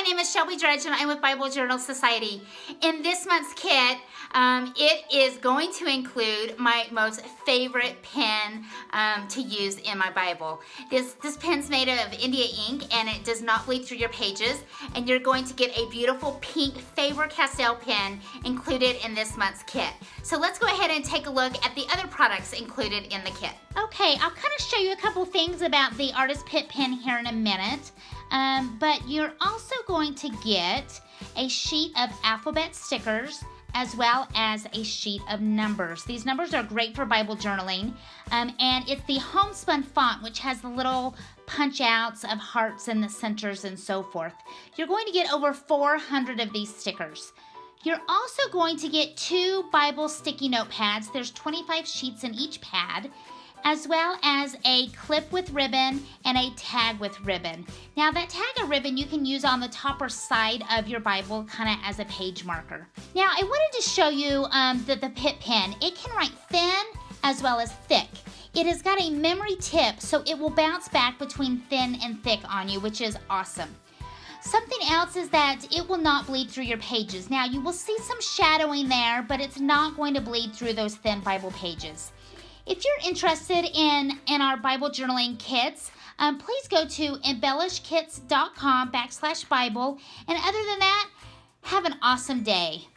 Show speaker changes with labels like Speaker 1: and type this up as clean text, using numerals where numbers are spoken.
Speaker 1: name is Shelby Dredge and I'm with Bible Journal Society. In this month's kit, it is going to include my most favorite pen to use in my Bible. This pen's made of India ink and it does not bleed through your pages, and you're going to get a beautiful pink Faber-Castell pen included in this month's kit. So let's go ahead and take a look at the other products included in the kit. Okay, I'll kind of show you a couple things about the Artist Pitt pen here in a minute. But you're also going to get a sheet of alphabet stickers as well as a sheet of numbers. These numbers are great for Bible journaling, and it's the Homespun font, which has the little punch outs of hearts in the centers and so forth. You're going to get over 400 of these stickers. You're also going to get 2 Bible sticky note pads. There's 25 sheets in each pad, as well as a clip with ribbon and a tag with ribbon. Now that tag of ribbon you can use on the top or side of your Bible kind of as a page marker. Now I wanted to show you the Pitt pen. It can write thin as well as thick. It has got a memory tip, so it will bounce back between thin and thick on you, which is awesome. Something else is that it will not bleed through your pages. Now you will see some shadowing there, but it's not going to bleed through those thin Bible pages. If you're interested in our Bible journaling kits, please go to embellishkits.com/Bible. And other than that, have an awesome day.